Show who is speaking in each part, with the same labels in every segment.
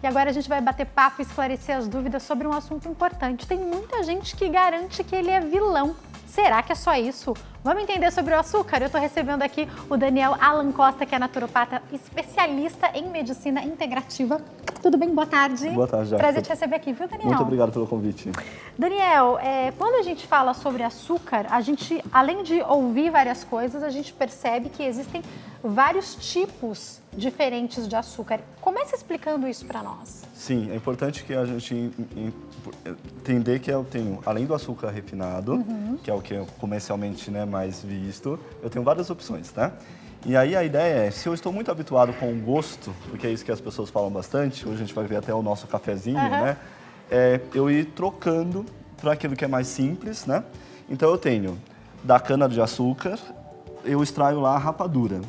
Speaker 1: E agora a gente vai bater papo e esclarecer as dúvidas sobre um assunto importante. Tem muita gente que garante que ele é vilão. Será que é só isso? Vamos entender sobre o açúcar? Eu estou recebendo aqui o Daniel Alan Costa, que é naturopata especialista em medicina integrativa. Tudo bem? Boa tarde.
Speaker 2: Boa tarde, Jaque.
Speaker 1: Prazer te receber aqui, viu, Daniel?
Speaker 2: Muito obrigado pelo convite.
Speaker 1: Daniel, quando a gente fala sobre açúcar, a gente, além de ouvir várias coisas, a gente percebe que existem vários tipos diferentes de açúcar. Comece explicando isso para nós.
Speaker 2: Sim, é importante que a gente entender que eu tenho, além do açúcar refinado, que é o que é comercialmente mais visto, eu tenho várias opções, tá? E aí a ideia é, se eu estou muito habituado com o gosto, porque é isso que as pessoas falam bastante, hoje a gente vai ver até o nosso cafezinho, né? Eu ir trocando para aquilo que é mais simples, né? Então eu tenho da cana de açúcar, eu extraio lá a rapadura,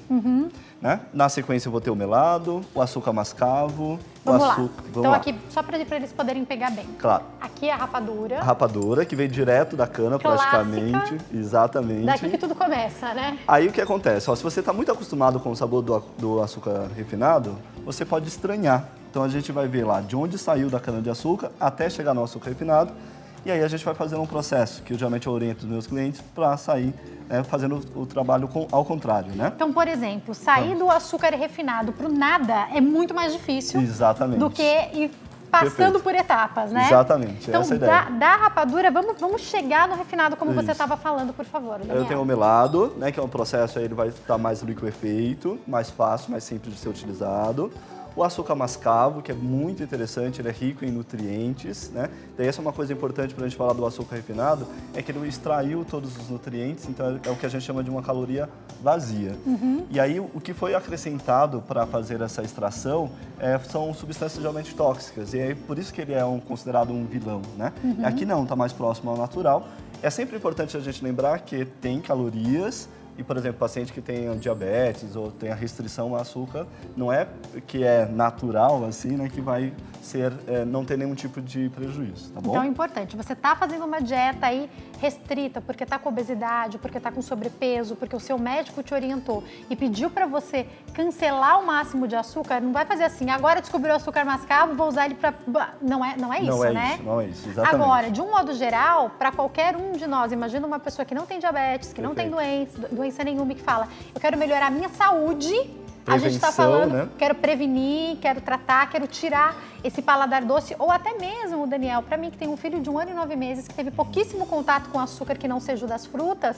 Speaker 2: né? Na sequência eu vou ter o melado, o açúcar mascavo,
Speaker 1: Vamos
Speaker 2: o
Speaker 1: lá.
Speaker 2: açúcar...
Speaker 1: Então aqui, só para eles poderem pegar bem.
Speaker 2: Claro.
Speaker 1: Aqui é a rapadura.
Speaker 2: A rapadura, que vem direto da cana,
Speaker 1: clássica,
Speaker 2: praticamente. Exatamente.
Speaker 1: Daqui que tudo começa, né?
Speaker 2: Aí o que acontece? Ó, se você está muito acostumado com o sabor do açúcar refinado, você pode estranhar. Então a gente vai ver lá de onde saiu da cana-de-açúcar até chegar no açúcar refinado. E aí a gente vai fazer um processo que eu geralmente oriento os meus clientes para sair fazendo o trabalho ao contrário, né?
Speaker 1: Então, por exemplo, sair do açúcar refinado para o nada é muito mais difícil.
Speaker 2: Exatamente.
Speaker 1: Do que ir passando por etapas, né?
Speaker 2: Exatamente,
Speaker 1: então,
Speaker 2: essa é a ideia.
Speaker 1: Da rapadura, vamos chegar no refinado como
Speaker 2: Isso.
Speaker 1: você estava falando, por favor, Daniel.
Speaker 2: Eu tenho o melado, né, que é um processo, aí ele vai estar mais liquefeito, mais fácil, mais simples de ser utilizado. O açúcar mascavo, que é muito interessante, ele é rico em nutrientes, né? Daí essa é uma coisa importante para a gente falar do açúcar refinado, é que ele extraiu todos os nutrientes, então é o que a gente chama de uma caloria vazia. E aí o que foi acrescentado para fazer essa extração são substâncias geralmente tóxicas, e é por isso que ele é considerado um vilão, né? Aqui não, está mais próximo ao natural. É sempre importante a gente lembrar que tem calorias. E, por exemplo, paciente que tem diabetes ou tem a restrição ao açúcar, não é que é natural, assim, né, que vai ser, não ter nenhum tipo de prejuízo, tá bom?
Speaker 1: Então é importante, você está fazendo uma dieta aí restrita porque está com obesidade, porque está com sobrepeso, porque o seu médico te orientou e pediu para você cancelar o máximo de açúcar, não vai fazer assim, agora descobriu o açúcar mascavo, vou usar ele para... Não é isso,
Speaker 2: não é
Speaker 1: né?
Speaker 2: Isso, não é isso, exatamente.
Speaker 1: Agora, de um modo geral, para qualquer um de nós, imagina uma pessoa que não tem diabetes, que não tem doença nenhuma, que fala, eu quero melhorar a minha saúde, a gente está falando, né? Quero prevenir, quero tratar, quero tirar esse paladar doce, ou até mesmo, Daniel, para mim que tem um filho de 1 ano e 9 meses, que teve pouquíssimo contato com açúcar que não seja o das frutas,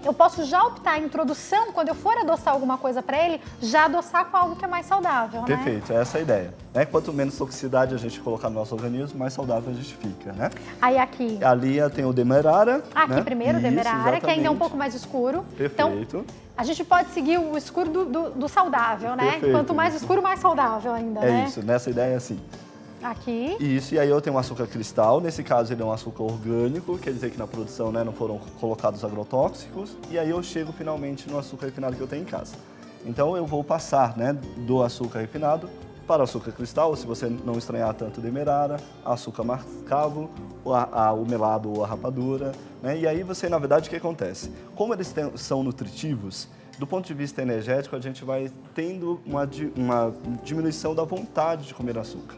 Speaker 1: eu posso já optar a introdução, quando eu for adoçar alguma coisa para ele, já adoçar com algo que é mais saudável, né?
Speaker 2: Perfeito, essa é a ideia. Quanto menos toxicidade a gente colocar no nosso organismo, mais saudável a gente fica, né?
Speaker 1: Aí aqui...
Speaker 2: Ali tem o demerara.
Speaker 1: Aqui
Speaker 2: né?
Speaker 1: primeiro o demerara, que ainda é um pouco mais escuro.
Speaker 2: Perfeito.
Speaker 1: Então, a gente pode seguir o escuro do saudável, né?
Speaker 2: Perfeito.
Speaker 1: Quanto mais escuro, mais saudável ainda, né?
Speaker 2: É isso, nessa ideia é assim.
Speaker 1: Aqui.
Speaker 2: Isso, e aí eu tenho um açúcar cristal, nesse caso ele é um açúcar orgânico, quer dizer que na produção não foram colocados agrotóxicos, e aí eu chego finalmente no açúcar refinado que eu tenho em casa. Então eu vou passar do açúcar refinado para o açúcar cristal, se você não estranhar tanto demerara, açúcar mascavo, o melado ou a rapadura, né? E aí você, na verdade, o que acontece? Como eles são nutritivos, do ponto de vista energético, a gente vai tendo uma diminuição da vontade de comer açúcar.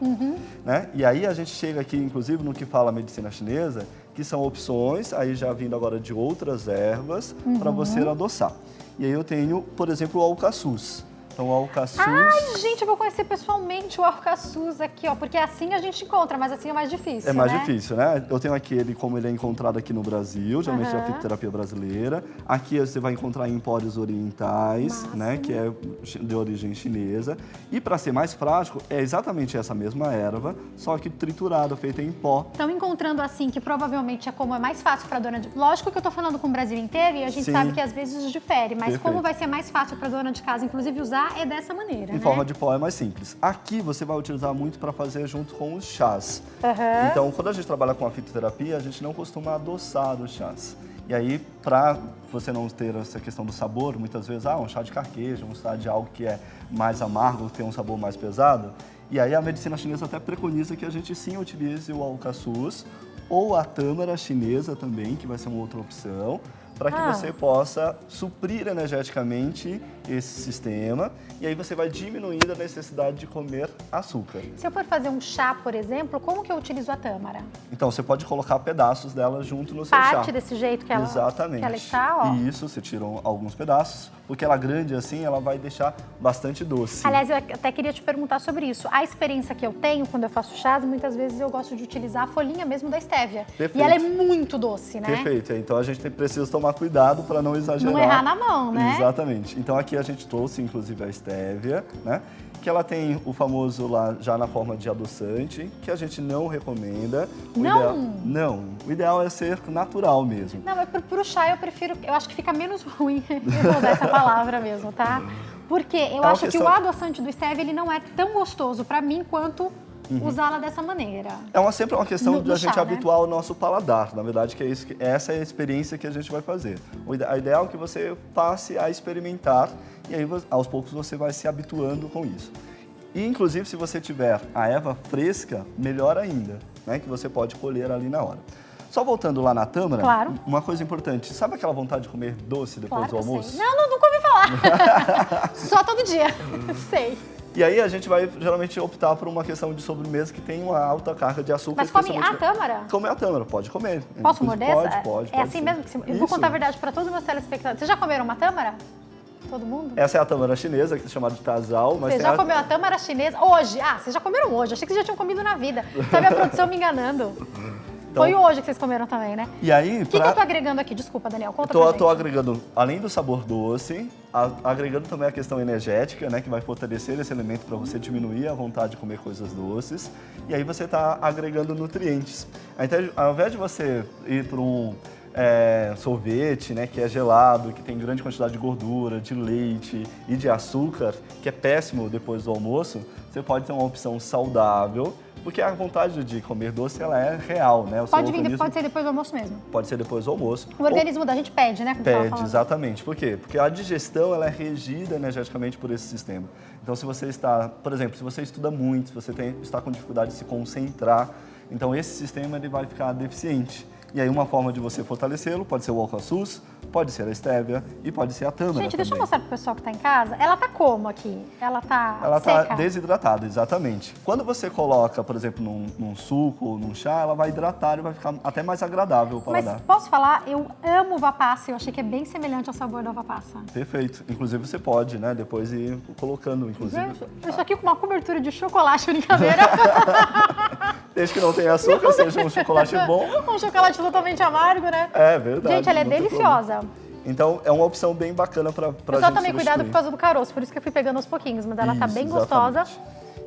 Speaker 2: Né? E aí a gente chega aqui, inclusive, no que fala a medicina chinesa, que são opções, aí já vindo agora de outras ervas, para você adoçar. E aí eu tenho, por exemplo, o alcaçuz. Então, o alcaçuz...
Speaker 1: Ai, gente, eu vou conhecer pessoalmente o alcaçuz aqui, ó, porque assim a gente encontra, mas assim é mais difícil,
Speaker 2: É mais
Speaker 1: né?
Speaker 2: difícil, né? Eu tenho aqui ele como ele é encontrado aqui no Brasil, geralmente da fitoterapia brasileira. Aqui você vai encontrar em empórios orientais, né? Que é de origem chinesa. E para ser mais prático, é exatamente essa mesma erva, só que triturada, feita em pó.
Speaker 1: Estão encontrando assim, que provavelmente é como é mais fácil para dona de... Lógico que eu tô falando com o Brasil inteiro e a gente sabe que às vezes difere, mas como vai ser mais fácil para dona de casa, inclusive, usar, é dessa maneira,
Speaker 2: Em forma de pó é mais simples. Aqui você vai utilizar muito para fazer junto com os chás. Então, quando a gente trabalha com a fitoterapia, a gente não costuma adoçar os chás. E aí, para você não ter essa questão do sabor, muitas vezes, um chá de carqueja, um chá de algo que é mais amargo, tem um sabor mais pesado. E aí a medicina chinesa até preconiza que a gente sim utilize o alcaçuz ou a tâmara chinesa também, que vai ser uma outra opção, para que você possa suprir energeticamente esse sistema e aí você vai diminuindo a necessidade de comer açúcar.
Speaker 1: Se eu for fazer um chá, por exemplo, como que eu utilizo a tâmara?
Speaker 2: Então, você pode colocar pedaços dela junto no seu chá.
Speaker 1: Parte desse jeito que ela,
Speaker 2: exatamente.
Speaker 1: Que ela está, ó.
Speaker 2: Isso, você tira alguns pedaços, porque ela grande assim, ela vai deixar bastante doce.
Speaker 1: Aliás, eu até queria te perguntar sobre isso. A experiência que eu tenho quando eu faço chás, muitas vezes eu gosto de utilizar a folhinha mesmo da estévia.
Speaker 2: Perfeito.
Speaker 1: E ela é muito doce, né?
Speaker 2: Perfeito. Então a gente precisa tomar cuidado para não exagerar.
Speaker 1: Não errar na mão, né?
Speaker 2: Exatamente. Então aqui a gente trouxe, inclusive, a estévia, né? Que ela tem o famoso lá já na forma de adoçante, que a gente não recomenda. Não, o ideal é ser natural mesmo.
Speaker 1: Não, mas pro chá eu prefiro, eu acho que fica menos ruim eu usar essa palavra mesmo, tá? Porque eu acho que o adoçante do stevia, ele não é tão gostoso pra mim quanto usá-la dessa maneira.
Speaker 2: Sempre uma questão de a gente
Speaker 1: chá,
Speaker 2: habituar o nosso paladar. Na verdade, que essa é a experiência que a gente vai fazer. O ideal é que você passe a experimentar e aí, aos poucos, você vai se habituando com isso. E, inclusive, se você tiver a erva fresca, melhor ainda, né? Que você pode colher ali na hora. Só voltando lá na tâmara,
Speaker 1: claro.
Speaker 2: Uma coisa importante. Sabe aquela vontade de comer doce depois do almoço?
Speaker 1: Sei. Não, nunca ouvi falar. Só todo dia. Sei.
Speaker 2: E aí a gente vai geralmente optar por uma questão de sobremesa que tem uma alta carga de açúcar.
Speaker 1: Mas come a tâmara?
Speaker 2: Come a tâmara, pode comer.
Speaker 1: Posso morder essa?
Speaker 2: Pode.
Speaker 1: É assim mesmo? Eu vou contar a verdade para todos os meus telespectadores. Vocês já comeram uma tâmara? Todo mundo?
Speaker 2: Essa é a tâmara chinesa, que é chamada de tasal.
Speaker 1: Você já comeu a tâmara chinesa? Hoje? Ah, vocês já comeram hoje. Achei que vocês já tinham comido na vida. Sabe a produção me enganando. Então, foi hoje que vocês comeram também, né?
Speaker 2: E aí,
Speaker 1: o que eu tô agregando aqui? Desculpa, Daniel, conta pra gente.
Speaker 2: Tô agregando, além do sabor doce, agregando também a questão energética, né? Que vai fortalecer esse elemento para você diminuir a vontade de comer coisas doces. E aí você tá agregando nutrientes. Então, ao invés de você ir para um sorvete, né, que é gelado, que tem grande quantidade de gordura, de leite e de açúcar, que é péssimo depois do almoço, você pode ter uma opção saudável, porque a vontade de comer doce, ela é real, né?
Speaker 1: Pode ser depois do almoço mesmo?
Speaker 2: Pode ser depois do almoço.
Speaker 1: O organismo da gente pede, né?
Speaker 2: Pede, exatamente. Por quê? Porque a digestão, ela é regida energeticamente por esse sistema. Então, se você está, por exemplo, se você estuda muito, se você está com dificuldade de se concentrar, então esse sistema ele vai ficar deficiente. E aí uma forma de você fortalecê-lo pode ser o alcaçuz, pode ser a estévia e pode ser a tâmara.
Speaker 1: Gente, deixa eu mostrar pro pessoal que tá em casa. Ela tá como aqui? Ela tá
Speaker 2: seca? Tá desidratada, exatamente. Quando você coloca, por exemplo, num suco ou num chá, ela vai hidratar e vai ficar até mais agradável o paladar.
Speaker 1: Mas posso falar? Eu amo uva passa. Eu achei que é bem semelhante ao sabor da uva passa.
Speaker 2: Perfeito. Inclusive você pode, né, depois ir colocando, inclusive.
Speaker 1: Gente, isso aqui com uma cobertura de chocolate, brincadeira.
Speaker 2: Desde que não tenha açúcar, seja um chocolate bom.
Speaker 1: Um chocolate totalmente amargo, né?
Speaker 2: É verdade.
Speaker 1: Gente, ela é deliciosa.
Speaker 2: Problema. Então, é uma opção bem bacana pra gente
Speaker 1: Eu só tomei cuidado por causa do caroço, por isso que eu fui pegando aos pouquinhos, mas ela tá bem gostosa.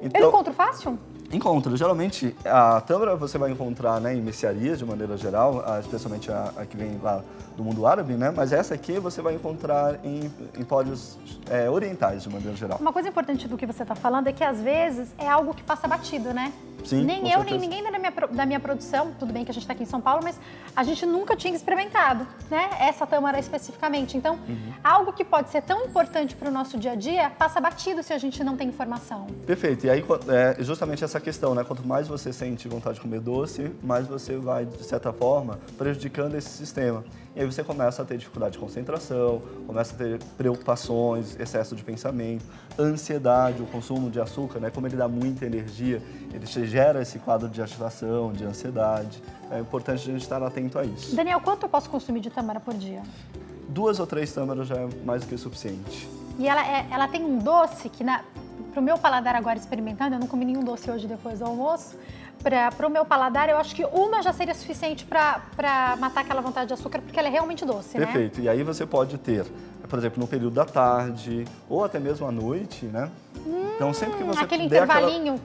Speaker 1: Então, eu encontro fácil?
Speaker 2: Encontro. Geralmente, a tâmara você vai encontrar, né, em mercearias, de maneira geral, especialmente a que vem lá do mundo árabe, né? Mas essa aqui você vai encontrar em empórios orientais, de maneira geral.
Speaker 1: Uma coisa importante do que você está falando é que, às vezes, é algo que passa batido, né?
Speaker 2: Sim,
Speaker 1: nem eu, nem ninguém da minha produção, tudo bem que a gente está aqui em São Paulo, mas a gente nunca tinha experimentado, né? Essa tâmara especificamente. Então, algo que pode ser tão importante para o nosso dia a dia, passa batido se a gente não tem informação.
Speaker 2: Perfeito. E aí, justamente essa questão, né? Quanto mais você sente vontade de comer doce, mais você vai, de certa forma, prejudicando esse sistema. E aí você começa a ter dificuldade de concentração, começa a ter preocupações, excesso de pensamento, ansiedade, o consumo de açúcar, né? Como ele dá muita energia, ele gera esse quadro de agitação, de ansiedade. É importante a gente estar atento a isso.
Speaker 1: Daniel, quanto eu posso consumir de tâmara por dia?
Speaker 2: 2 ou 3 tâmaras já é mais do que suficiente.
Speaker 1: E ela tem um doce que, pro meu paladar agora experimentando, eu não comi nenhum doce hoje depois do almoço, para o meu paladar, eu acho que uma já seria suficiente para matar aquela vontade de açúcar, porque ela é realmente doce, né?
Speaker 2: Perfeito. E aí você pode ter, por exemplo, no período da tarde ou até mesmo à noite, né? Então sempre que você
Speaker 1: aquele intervalinho,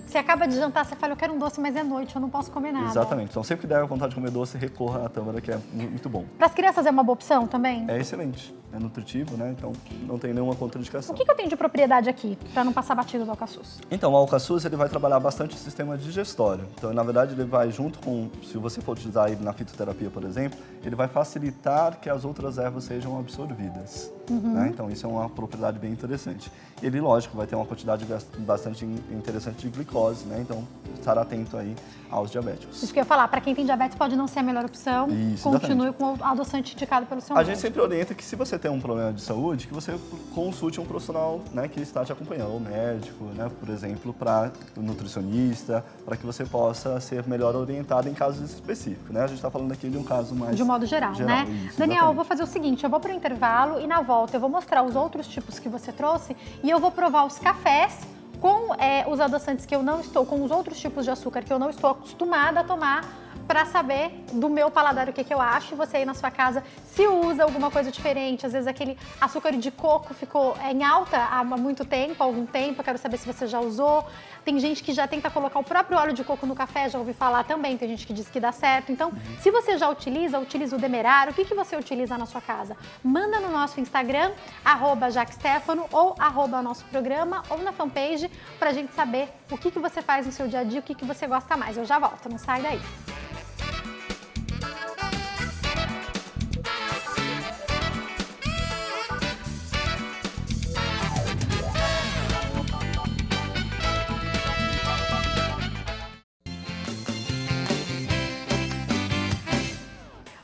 Speaker 1: você acaba de jantar, você fala, eu quero um doce, mas é noite, eu não posso comer nada.
Speaker 2: Exatamente. Então sempre que der vontade de comer doce, recorra à tâmara, que é muito bom.
Speaker 1: Para as crianças é uma boa opção também?
Speaker 2: É excelente. É nutritivo, né? Então não tem nenhuma contraindicação.
Speaker 1: O que eu tenho de propriedade aqui, para não passar batido do alcaçuz?
Speaker 2: Então, o alcaçuz, ele vai trabalhar bastante o sistema digestório. Então, na verdade, ele vai junto com, se você for utilizar ele na fitoterapia, por exemplo, ele vai facilitar que as outras ervas sejam absorvidas. Né? Então, isso é uma propriedade bem interessante. Ele, lógico, vai ter uma quantidade bastante interessante de glicose, né? Então, estar atento aí aos diabéticos.
Speaker 1: Isso que eu ia falar, para quem tem diabetes pode não ser a melhor opção.
Speaker 2: Isso,
Speaker 1: continue com o adoçante indicado pelo seu
Speaker 2: médico. A
Speaker 1: médico.
Speaker 2: gente sempre orienta que se você você tem um problema de saúde, que você consulte um profissional, né, que está te acompanhando, o médico, né, por exemplo, para o nutricionista, para que você possa ser melhor orientado em casos específicos, né? A gente está falando aqui de um caso mais...
Speaker 1: De um modo geral, né?
Speaker 2: Isso,
Speaker 1: Daniel, eu vou fazer o seguinte, eu vou para o intervalo e na volta eu vou mostrar os outros tipos que você trouxe e eu vou provar os cafés com os adoçantes que eu não estou, com os outros tipos de açúcar que eu não estou acostumada a tomar, para saber do meu paladar o que eu acho. E você aí na sua casa, se usa alguma coisa diferente, às vezes aquele açúcar de coco ficou em alta há muito tempo, há algum tempo, eu quero saber se você já usou. Tem gente que já tenta colocar o próprio óleo de coco no café, já ouvi falar também, tem gente que diz que dá certo. Então, se você já utiliza o Demerara, o que você utiliza na sua casa? Manda no nosso Instagram, @JaqueStefano ou @nosso programa ou na fanpage, pra gente saber o que você faz no seu dia a dia, o que você gosta mais. Eu já volto, não sai daí.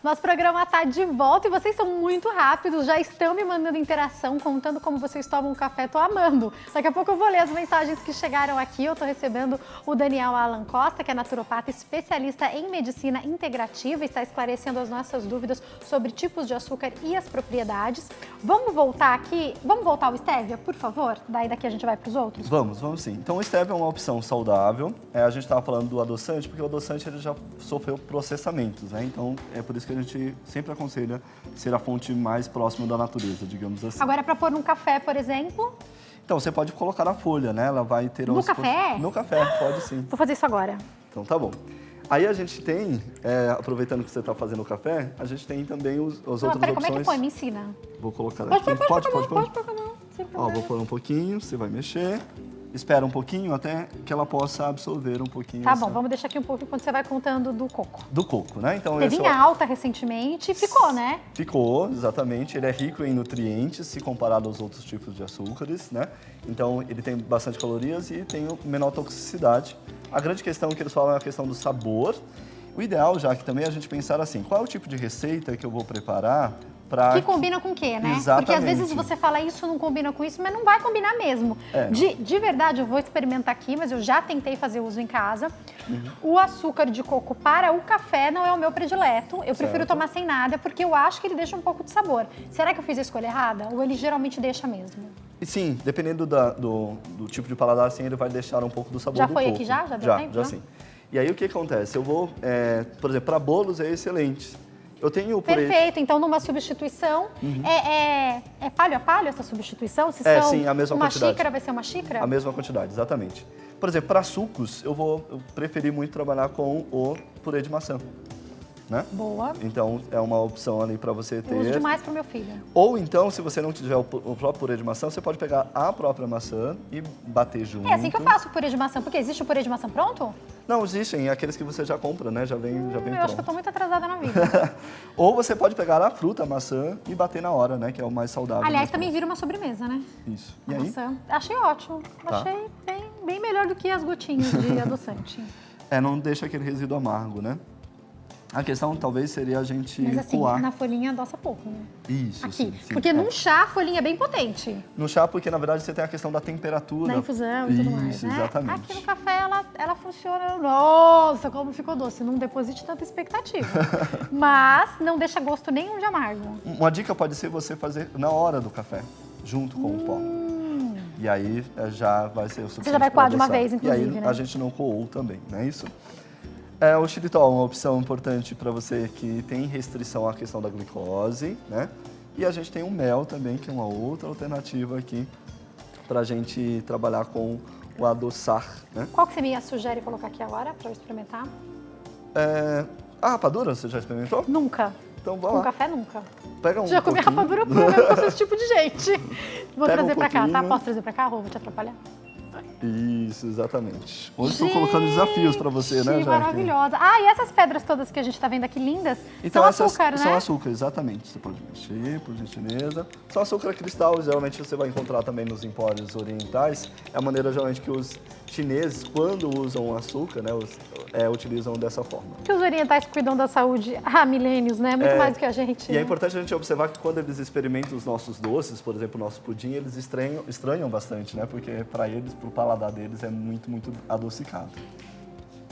Speaker 1: Nosso programa está de volta e vocês são muito rápidos, já estão me mandando interação, contando como vocês tomam um café, tô amando. Daqui a pouco eu vou ler as mensagens que chegaram aqui, eu tô recebendo o Daniel Alan Costa, que é naturopata especialista em medicina integrativa e está esclarecendo as nossas dúvidas sobre tipos de açúcar e as propriedades. Vamos voltar aqui, vamos voltar ao Stevia, por favor? Daí daqui a gente vai para os outros?
Speaker 2: Vamos sim. Então o Stevia é uma opção saudável, a gente estava falando do adoçante, porque o adoçante ele já sofreu processamentos, né? Então é por isso que a gente sempre aconselha ser a fonte mais próxima da natureza, digamos assim.
Speaker 1: Agora, para pôr num café, por exemplo?
Speaker 2: Então, você pode colocar na folha, né? Ela vai ter...
Speaker 1: No café?
Speaker 2: No café, pode sim.
Speaker 1: Vou fazer isso agora.
Speaker 2: Então, tá bom. Aí a gente tem, aproveitando que você está fazendo o café, a gente tem também as outras opções.
Speaker 1: Como é que põe? Me ensina.
Speaker 2: Vou colocar
Speaker 1: aqui.
Speaker 2: Pode pôr.
Speaker 1: Pode pôr, sem problema.
Speaker 2: Ó, vou pôr um pouquinho, você vai mexer. Espera um pouquinho até que ela possa absorver um pouquinho.
Speaker 1: Tá bom, vamos deixar aqui um pouco enquanto você vai contando do coco.
Speaker 2: Do coco, né? Então,
Speaker 1: teve em alta recentemente e ficou, né?
Speaker 2: Ficou, exatamente. Ele é rico em nutrientes se comparado aos outros tipos de açúcares, né? Então, ele tem bastante calorias e tem menor toxicidade. A grande questão que eles falam é a questão do sabor. O ideal, já que também a gente pensar assim, qual é o tipo de receita que eu vou preparar
Speaker 1: que combina com o quê, né?
Speaker 2: Exatamente.
Speaker 1: Porque às vezes você fala isso não combina com isso, mas não vai combinar mesmo. De verdade, eu vou experimentar aqui, mas eu já tentei fazer uso em casa. O açúcar de coco para o café não é o meu predileto. Eu prefiro tomar sem nada, porque eu acho que ele deixa um pouco de sabor. Será que eu fiz a escolha errada? Ou ele geralmente deixa mesmo?
Speaker 2: E sim, dependendo do tipo de paladar, sim, ele vai deixar um pouco do sabor do coco.
Speaker 1: Já foi aqui já? Já deu tempo?
Speaker 2: Já sim. E aí o que acontece? Eu vou, por exemplo, para bolos é excelente. Eu tenho
Speaker 1: Perfeito, então numa substituição, é palho a palho essa substituição? Se
Speaker 2: são sim, a mesma
Speaker 1: uma
Speaker 2: quantidade.
Speaker 1: Xícara vai ser uma xícara?
Speaker 2: A mesma quantidade, exatamente. Por exemplo, para sucos, eu preferi muito trabalhar com o purê de maçã. Né?
Speaker 1: Boa.
Speaker 2: Então, é uma opção ali para você ter.
Speaker 1: Eu uso demais para o meu filho.
Speaker 2: Ou então, se você não tiver o próprio purê de maçã, você pode pegar a própria maçã e bater junto.
Speaker 1: É assim que eu faço o purê de maçã, porque existe o purê de maçã pronto?
Speaker 2: Não, existem, aqueles que você já compra, né? Já vem pronto.
Speaker 1: Eu acho que eu tô muito atrasada na vida.
Speaker 2: Ou você pode pegar a fruta, a maçã, e bater na hora, né? Que é o mais saudável.
Speaker 1: Aliás, também vira uma sobremesa, né?
Speaker 2: Isso.
Speaker 1: E aí? Maçã. Achei ótimo. Tá. Achei bem melhor do que as gotinhas de adoçante.
Speaker 2: Não deixa aquele resíduo amargo, né? A questão talvez seria a gente
Speaker 1: Mas assim,
Speaker 2: coar.
Speaker 1: na folhinha adoça pouco, né?
Speaker 2: Isso,
Speaker 1: aqui.
Speaker 2: sim.
Speaker 1: Porque num chá a folhinha é bem potente.
Speaker 2: No chá, porque na verdade você tem a questão da temperatura.
Speaker 1: Da infusão e tudo mais, né?
Speaker 2: Exatamente.
Speaker 1: Aqui no café ela funciona... Nossa, como ficou doce. Não deposite tanta expectativa. Mas não deixa gosto nenhum de amargo.
Speaker 2: Uma dica pode ser você fazer na hora do café, junto com o pó. E aí já vai ser o suficiente.
Speaker 1: Você já vai coar de uma vez, inclusive,
Speaker 2: e aí,
Speaker 1: né?
Speaker 2: A gente não coou também, não é isso? O xilitol é uma opção importante para você que tem restrição à questão da glicose, né? E a gente tem o mel também, que é uma outra alternativa aqui para a gente trabalhar com o adoçar, né?
Speaker 1: Qual que você me sugere colocar aqui agora para eu experimentar?
Speaker 2: A rapadura, você já experimentou?
Speaker 1: Nunca.
Speaker 2: Então vai
Speaker 1: lá.
Speaker 2: Com
Speaker 1: café nunca.
Speaker 2: Pega um
Speaker 1: já comi rapadura pura, eu sou esse tipo de gente. Vou trazer para cá, tá? Posso trazer para cá, Rô? Vou te atrapalhar?
Speaker 2: Isso, exatamente. Hoje estou colocando desafios para você, né, Jaque?
Speaker 1: Maravilhosa. E essas pedras todas que a gente está vendo aqui lindas,
Speaker 2: então,
Speaker 1: são açúcar, né?
Speaker 2: São açúcar, exatamente. Você pode mexer, por gentileza. São açúcar cristal, geralmente você vai encontrar também nos empórios orientais. É a maneira, geralmente, que os chineses, quando usam açúcar, né, utilizam dessa forma.
Speaker 1: Que os orientais cuidam da saúde há milênios, né? Muito mais do que a gente.
Speaker 2: E é importante a gente observar que quando eles experimentam os nossos doces, por exemplo, o nosso pudim, eles estranham bastante, né? Porque para eles, pro paladar deles, é muito, muito adocicado.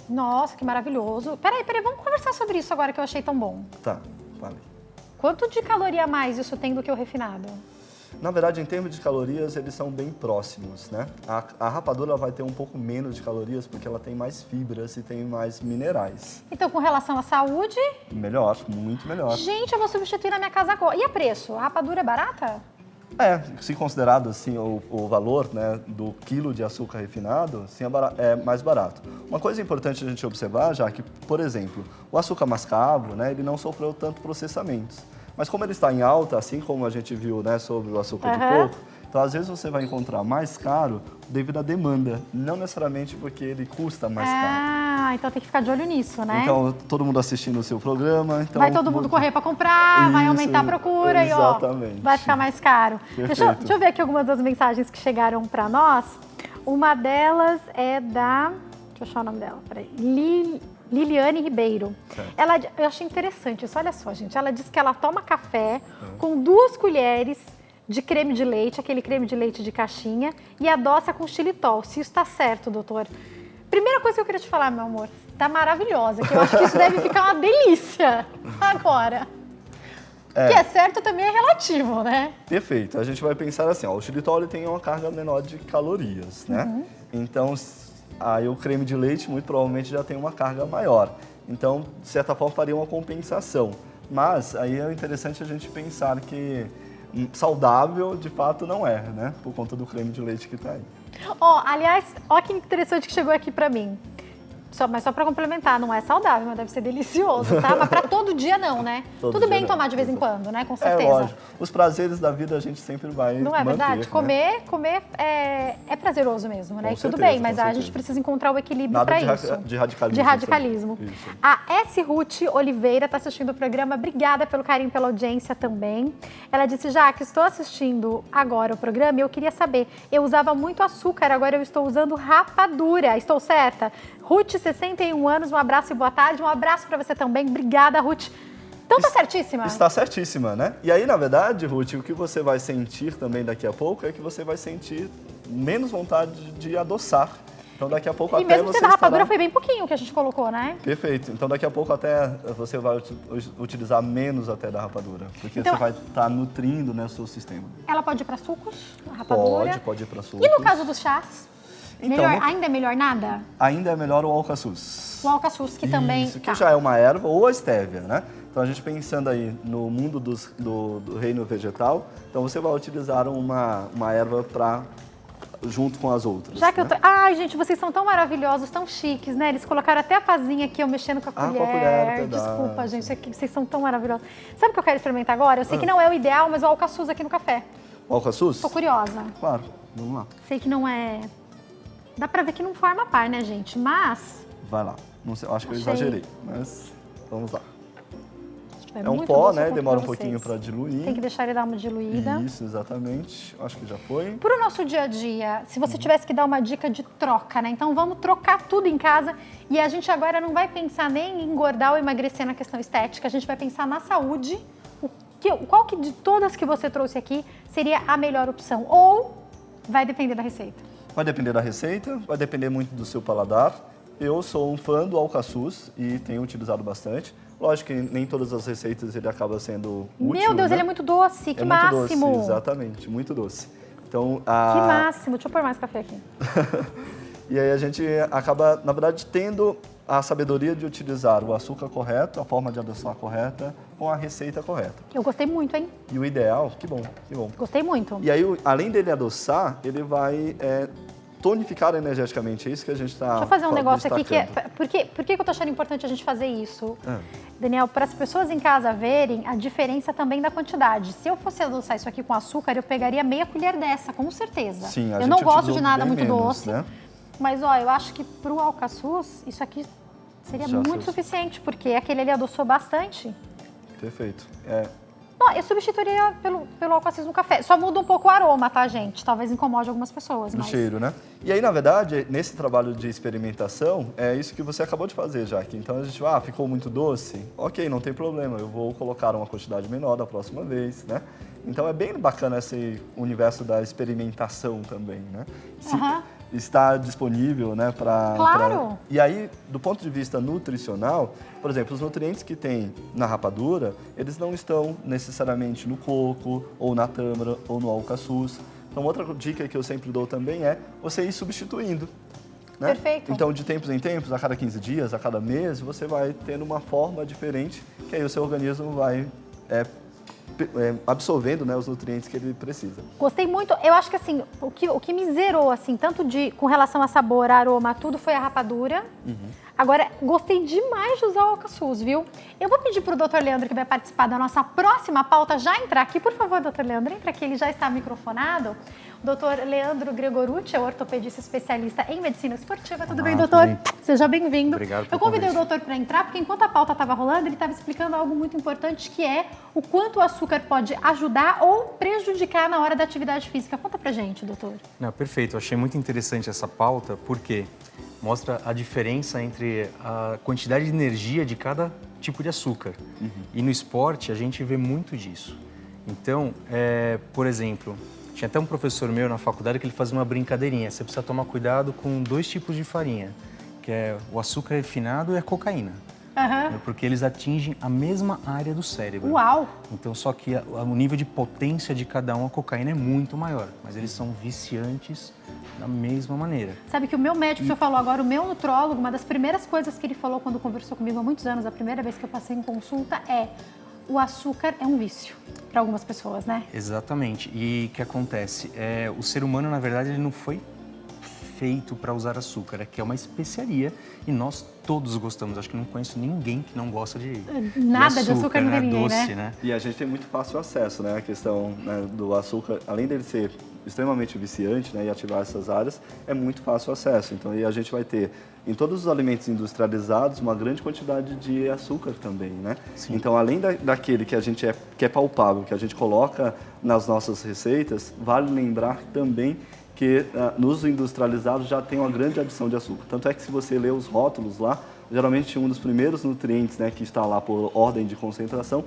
Speaker 1: Nossa, que maravilhoso. Peraí, vamos conversar sobre isso agora que eu achei tão bom.
Speaker 2: Tá, vale.
Speaker 1: Quanto de caloria a mais isso tem do que o refinado?
Speaker 2: Na verdade, em termos de calorias, eles são bem próximos, né? A rapadura vai ter um pouco menos de calorias porque ela tem mais fibras e tem mais minerais.
Speaker 1: Então, com relação à saúde?
Speaker 2: Melhor, muito melhor.
Speaker 1: Gente, eu vou substituir na minha casa agora. E a preço? A rapadura é barata?
Speaker 2: Se considerado assim o valor, né, do quilo de açúcar refinado, sim, é mais barato. Uma coisa importante a gente observar, já que, por exemplo, o açúcar mascavo, né, ele não sofreu tanto processamentos. Mas como ele está em alta, assim como a gente viu, né, sobre o açúcar de coco, então às vezes você vai encontrar mais caro devido à demanda, não necessariamente porque ele custa mais caro.
Speaker 1: Então tem que ficar de olho nisso, né?
Speaker 2: Então, todo mundo assistindo o seu programa. Então,
Speaker 1: vai todo mundo correr para comprar, vai aumentar a procura
Speaker 2: exatamente.
Speaker 1: E vai ficar mais caro. Deixa eu ver aqui algumas das mensagens que chegaram para nós. Uma delas é da... Deixa eu achar o nome dela, peraí. Liliane Ribeiro. Eu achei interessante isso, olha só, gente. Ela diz que ela toma café com 2 colheres de creme de leite, aquele creme de leite de caixinha, e adoça com xilitol. Se isso está certo, doutor. Primeira coisa que eu queria te falar, meu amor, tá maravilhosa, que eu acho que isso deve ficar uma delícia agora. Que é certo também é relativo, né?
Speaker 2: Perfeito. A gente vai pensar assim, o xilitol ele tem uma carga menor de calorias, né? Então, aí o creme de leite muito provavelmente já tem uma carga maior. Então, de certa forma, faria uma compensação. Mas aí é interessante a gente pensar que saudável, de fato, não é, né? Por conta do creme de leite que tá aí.
Speaker 1: Aliás, olha que interessante que chegou aqui pra mim. Mas só para complementar, não é saudável, mas deve ser delicioso, tá? Mas para todo dia não, né? Tudo bem tomar de vez em quando, né? Com certeza.
Speaker 2: Lógico. Os prazeres da vida a gente sempre vai manter.
Speaker 1: Não é verdade? Comer é prazeroso mesmo, né?
Speaker 2: Com
Speaker 1: E tudo
Speaker 2: certeza,
Speaker 1: bem, mas a gente precisa encontrar o equilíbrio para isso.
Speaker 2: De radicalismo.
Speaker 1: De radicalismo.
Speaker 2: Isso.
Speaker 1: A S. Ruth Oliveira está assistindo o programa. Obrigada pelo carinho, pela audiência também. Ela disse, que estou assistindo agora o programa e eu queria saber, eu usava muito açúcar, agora eu estou usando rapadura. Estou certa? Ruth, 61 anos, um abraço e boa tarde. Um abraço para você também. Obrigada, Ruth. Então tá certíssima?
Speaker 2: Está certíssima, né? E aí, na verdade, Ruth, o que você vai sentir também daqui a pouco é que você vai sentir menos vontade de adoçar. Então daqui a pouco
Speaker 1: até você... E mesmo sendo a rapadura foi bem pouquinho que a gente colocou, né?
Speaker 2: Perfeito. Então daqui a pouco até você vai utilizar menos até da rapadura. Porque então, você vai estar nutrindo, né, o seu sistema.
Speaker 1: Ela pode ir para sucos, a rapadura?
Speaker 2: Pode ir para sucos.
Speaker 1: E no caso dos chás? Então, ainda é melhor nada?
Speaker 2: Ainda é melhor o alcaçuz.
Speaker 1: O alcaçuz, que também...
Speaker 2: Isso, que já é uma erva, ou a estévia, né? Então, a gente pensando aí no mundo do reino vegetal, então você vai utilizar uma erva junto com as outras.
Speaker 1: Já que eu tô... Ai, gente, vocês são tão maravilhosos, tão chiques, né? Eles colocaram até a pazinha aqui, eu mexendo com a colher.
Speaker 2: Com a colher,
Speaker 1: desculpa, gente, vocês são tão maravilhosos. Sabe o que eu quero experimentar agora? Eu sei que não é o ideal, mas o alcaçuz aqui no café.
Speaker 2: O alcaçuz?
Speaker 1: Tô curiosa.
Speaker 2: Claro, vamos lá.
Speaker 1: Sei que não é... Dá pra ver que não forma par, né, gente? Mas...
Speaker 2: Vai lá. Não sei, acho que eu exagerei, mas vamos lá.
Speaker 1: É
Speaker 2: um pó, né? Demora um pouquinho para diluir.
Speaker 1: Tem que deixar ele dar uma diluída.
Speaker 2: Isso, exatamente. Acho que já foi.
Speaker 1: Para o nosso dia a dia, se você tivesse que dar uma dica de troca, né? Então vamos trocar tudo em casa e a gente agora não vai pensar nem em engordar ou emagrecer na questão estética, a gente vai pensar na saúde. Qual que de todas que você trouxe aqui seria a melhor opção? Ou vai depender da receita?
Speaker 2: Vai depender da receita, vai depender muito do seu paladar. Eu sou um fã do alcaçuz e tenho utilizado bastante. Lógico que nem todas as receitas ele acaba sendo útil.
Speaker 1: Meu Deus,
Speaker 2: né?
Speaker 1: ele é muito doce, que
Speaker 2: máximo.
Speaker 1: Muito doce,
Speaker 2: exatamente, muito doce. Então,
Speaker 1: Que máximo, deixa eu pôr mais café aqui.
Speaker 2: E aí a gente acaba, na verdade, tendo a sabedoria de utilizar o açúcar correto, a forma de adoçar correta, com a receita correta.
Speaker 1: Eu gostei muito, hein?
Speaker 2: E o ideal, que bom, que bom.
Speaker 1: Gostei muito.
Speaker 2: E aí, além dele adoçar, ele vai tonificar energeticamente, é isso que a gente está...
Speaker 1: Deixa eu fazer um negócio aqui, por que eu tô achando importante a gente fazer isso? Daniel, para as pessoas em casa verem a diferença também da quantidade. Se eu fosse adoçar isso aqui com açúcar, eu pegaria meia colher dessa, com certeza.
Speaker 2: Sim,
Speaker 1: eu não gosto de nada muito
Speaker 2: menos,
Speaker 1: doce,
Speaker 2: né?
Speaker 1: Mas eu acho que pro alcaçuz, isso aqui seria muito suficiente, porque aquele ali adoçou bastante.
Speaker 2: Perfeito.
Speaker 1: Não, eu substituiria pelo alcacis no café. Só muda um pouco o aroma, tá, gente? Talvez incomode algumas pessoas.
Speaker 2: O cheiro, né? E aí, na verdade, nesse trabalho de experimentação, é isso que você acabou de fazer, Jaque. Então a gente, ficou muito doce? Ok, não tem problema, eu vou colocar uma quantidade menor da próxima vez, né? Então é bem bacana esse universo da experimentação também, né? Está disponível, né?
Speaker 1: Claro!
Speaker 2: E aí, do ponto de vista nutricional, por exemplo, os nutrientes que tem na rapadura, eles não estão necessariamente no coco, ou na tâmara, ou no alcaçuz. Então, outra dica que eu sempre dou também é você ir substituindo. Né?
Speaker 1: Perfeito.
Speaker 2: Então, de tempos em tempos, a cada 15 dias, a cada mês, você vai tendo uma forma diferente, que aí o seu organismo vai absorvendo, né, os nutrientes que ele precisa.
Speaker 1: Gostei muito. Eu acho que assim, o que me zerou, assim, tanto com relação a sabor, aroma, tudo foi a rapadura. Agora, gostei demais de usar o alcaçuz, viu? Eu vou pedir pro Dr. Leandro, que vai participar da nossa próxima pauta, já entrar aqui. Por favor, Dr. Leandro, entra aqui, ele já está microfonado. O Dr. Leandro Gregorucci é o ortopedista especialista em medicina esportiva. Tudo bem, doutor? Bem. Seja bem-vindo.
Speaker 3: Obrigado pelo
Speaker 1: Eu convidei
Speaker 3: convite.
Speaker 1: o doutor para entrar, porque enquanto a pauta estava rolando, ele estava explicando algo muito importante, que é o quanto o açúcar pode ajudar ou prejudicar na hora da atividade física. Conta pra gente, doutor.
Speaker 3: Não, perfeito. Eu achei muito interessante essa pauta, porque mostra a diferença entre a quantidade de energia de cada tipo de açúcar. E no esporte, a gente vê muito disso. Então, por exemplo, tinha até um professor meu na faculdade que ele fazia uma brincadeirinha. Você precisa tomar cuidado com 2 tipos de farinha, que é o açúcar refinado e a cocaína. Porque eles atingem a mesma área do cérebro.
Speaker 1: Uau!
Speaker 3: Então, só que o nível de potência de cada um, a cocaína é muito maior, mas eles são viciantes da mesma maneira.
Speaker 1: Sabe que o meu médico, você falou agora, o meu nutrólogo, uma das primeiras coisas que ele falou quando conversou comigo há muitos anos, a primeira vez que eu passei em consulta, o açúcar é um vício para algumas pessoas, né?
Speaker 3: Exatamente. E o que acontece? O ser humano, na verdade, ele não foi feito para usar açúcar, que é uma especiaria e nós todos gostamos. Acho que não conheço ninguém que não gosta de
Speaker 1: nada de açúcar, não tem ninguém,
Speaker 3: doce,
Speaker 1: né?
Speaker 2: E a gente tem muito fácil acesso, né? A questão, né, do açúcar, além dele ser extremamente viciante, né, e ativar essas áreas, é muito fácil o acesso. Então, aí a gente vai ter em todos os alimentos industrializados uma grande quantidade de açúcar também, né?
Speaker 3: Sim.
Speaker 2: Então, além daquele que a gente que é palpável, que a gente coloca nas nossas receitas, vale lembrar também que nos industrializados já tem uma grande adição de açúcar. Tanto é que se você ler os rótulos lá, geralmente um dos primeiros nutrientes, né, que está lá por ordem de concentração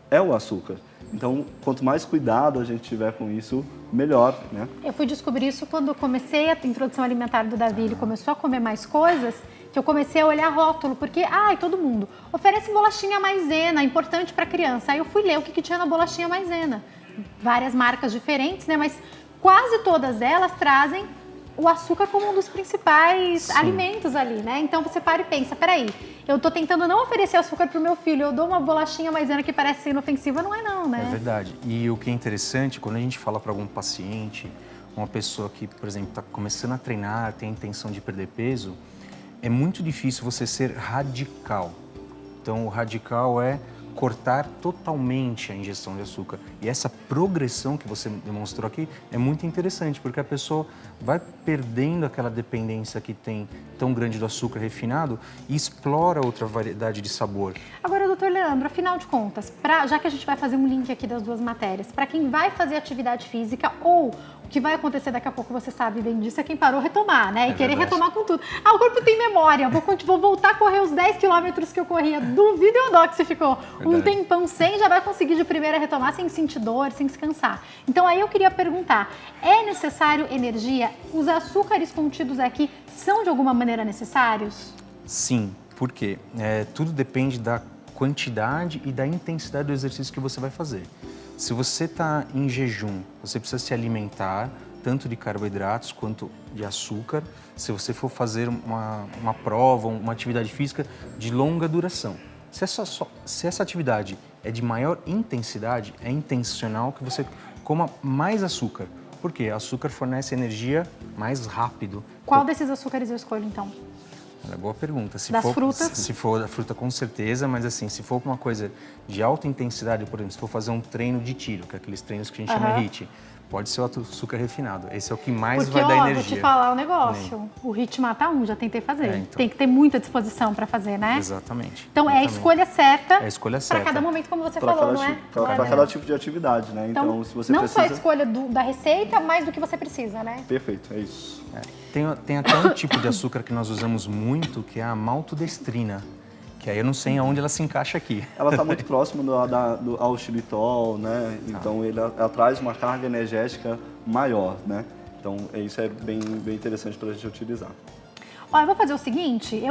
Speaker 2: é o açúcar. Então, quanto mais cuidado a gente tiver com isso, melhor, né?
Speaker 1: Eu fui descobrir isso quando comecei a introdução alimentar do Davi, ele começou a comer mais coisas, que eu comecei a olhar rótulo, porque, todo mundo oferece bolachinha maisena, importante para criança. Aí eu fui ler o que tinha na bolachinha maisena. Várias marcas diferentes, né, mas quase todas elas trazem o açúcar como um dos principais alimentos ali, né? Então você para e pensa, peraí, eu tô tentando não oferecer açúcar pro meu filho, eu dou uma bolachinha maisena que parece ser inofensiva, não é não, né?
Speaker 3: É verdade. E o que é interessante, quando a gente fala para algum paciente, uma pessoa que, por exemplo, está começando a treinar, tem a intenção de perder peso, é muito difícil você ser radical. Então, o radical é cortar totalmente a ingestão de açúcar. E essa progressão que você demonstrou aqui é muito interessante, porque a pessoa vai perdendo aquela dependência que tem tão grande do açúcar refinado e explora outra variedade de sabor.
Speaker 1: Agora, doutor Leandro, afinal de contas, já que a gente vai fazer um link aqui das duas matérias, para quem vai fazer atividade física ou o que vai acontecer daqui a pouco, você sabe bem disso, é quem parou retomar, né? E querer retomar com tudo. O corpo tem memória, vou voltar a correr os 10 quilômetros que eu corria. Duvido eu dó que você ficou um tempão sem, já vai conseguir de primeira retomar sem sentir dor, sem se cansar. Então aí eu queria perguntar, é necessário energia? Os açúcares contidos aqui são de alguma maneira necessários?
Speaker 3: Sim, porque tudo depende da quantidade e da intensidade do exercício que você vai fazer. Se você está em jejum, você precisa se alimentar tanto de carboidratos quanto de açúcar, se você for fazer uma prova, uma atividade física de longa duração. Se essa atividade é de maior intensidade, é intencional que você coma mais açúcar. Por quê? Açúcar fornece energia mais rápido.
Speaker 1: Qual desses açúcares eu escolho, então?
Speaker 3: Boa pergunta.
Speaker 1: Frutas?
Speaker 3: Se for da fruta, com certeza, mas assim, se for uma coisa de alta intensidade, por exemplo, se for fazer um treino de tiro, que é aqueles treinos que a gente chama HIIT, pode ser o açúcar refinado. Esse é o que mais
Speaker 1: Porque,
Speaker 3: vai dar energia.
Speaker 1: Vou te falar um negócio. O HIIT mata um, já tentei fazer.
Speaker 3: Então.
Speaker 1: Tem que ter muita disposição para fazer, né?
Speaker 3: Exatamente.
Speaker 1: Então é a escolha certa.
Speaker 3: É a escolha certa.
Speaker 1: Para cada momento, como você falou, não é?
Speaker 2: Para cada tipo de atividade, né? Então, se você
Speaker 1: não
Speaker 2: precisa...
Speaker 1: só a escolha da receita, mas do que você precisa, né?
Speaker 2: Perfeito, é isso.
Speaker 3: Tem até um tipo de açúcar que nós usamos muito, que é a maltodestrina. Que aí eu não sei aonde ela se encaixa aqui.
Speaker 2: Ela está muito próxima ao xilitol, né? Então ela traz uma carga energética maior, né? Então isso é bem interessante para a gente utilizar.
Speaker 1: Olha, eu vou fazer o seguinte,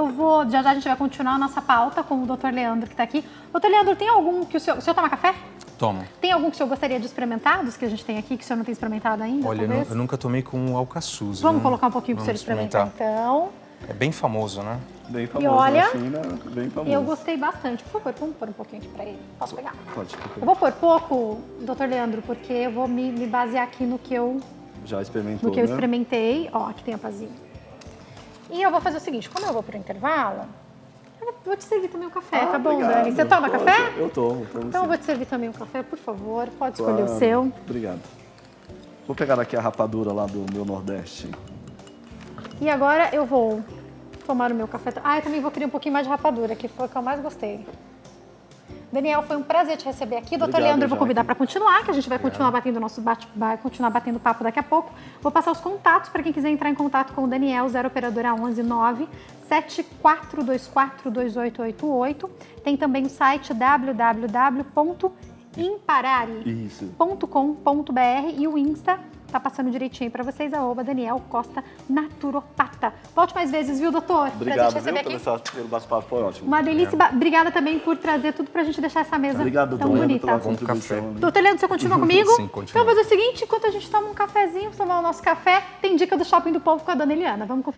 Speaker 1: já a gente vai continuar a nossa pauta com o Dr. Leandro que está aqui. Dr. Leandro, tem algum que o senhor toma café?
Speaker 3: Tomo.
Speaker 1: Tem algum que o senhor gostaria de experimentar, dos que a gente tem aqui, que o senhor não tem experimentado ainda?
Speaker 3: Olha, eu nunca tomei com alcaçuz.
Speaker 1: Vamos colocar um pouquinho para o senhor experimentar, então.
Speaker 3: É bem famoso, né?
Speaker 2: Bem famoso
Speaker 1: e olha,
Speaker 2: na China, bem famoso.
Speaker 1: Eu gostei bastante. Por favor, vamos pôr um pouquinho aqui para ele. Posso pegar?
Speaker 2: Pode.
Speaker 1: Eu vou pôr pouco, Dr. Leandro, porque eu vou me basear aqui no que eu...
Speaker 2: Já experimentou,
Speaker 1: no que eu experimentei. Ó, aqui tem a pazinha. E eu vou fazer o seguinte, como eu vou pro intervalo, eu vou te servir também um café, tá bom,
Speaker 2: obrigado.
Speaker 1: Dani? Você toma café?
Speaker 2: Eu tomo.
Speaker 1: Então eu vou te servir também um café, por favor. Pode escolher o seu.
Speaker 2: Obrigado. Vou pegar aqui a rapadura lá do meu Nordeste.
Speaker 1: E agora eu vou tomar o meu café. Ah, eu também vou querer um pouquinho mais de rapadura, que foi o que eu mais gostei. Daniel, foi um prazer te receber aqui. Doutor Leandro, eu vou convidar para continuar, que a gente vai continuar batendo nosso vai continuar batendo papo daqui a pouco. Vou passar os contatos para quem quiser entrar em contato com o Daniel, 0 operadora 11 9 7424 2888. Tem também o site www.imparare.com.br e o Insta tá passando direitinho para vocês, @Daniel Costa Naturopata. Volte mais vezes, viu, doutor?
Speaker 2: Obrigado,
Speaker 1: pra gente receber aqui.
Speaker 2: Pelo bate-papo, foi ótimo.
Speaker 1: Uma delícia. Obrigada também por trazer tudo pra gente deixar essa mesa tão bonita.
Speaker 2: Pela contribuição.
Speaker 1: Doutor Leandro, você continua comigo?
Speaker 3: Sim, continua.
Speaker 1: Então, vou fazer o seguinte, enquanto a gente toma um cafezinho, tomar o nosso café, tem dica do Shopping do Povo com a dona Eliana. Vamos conferir.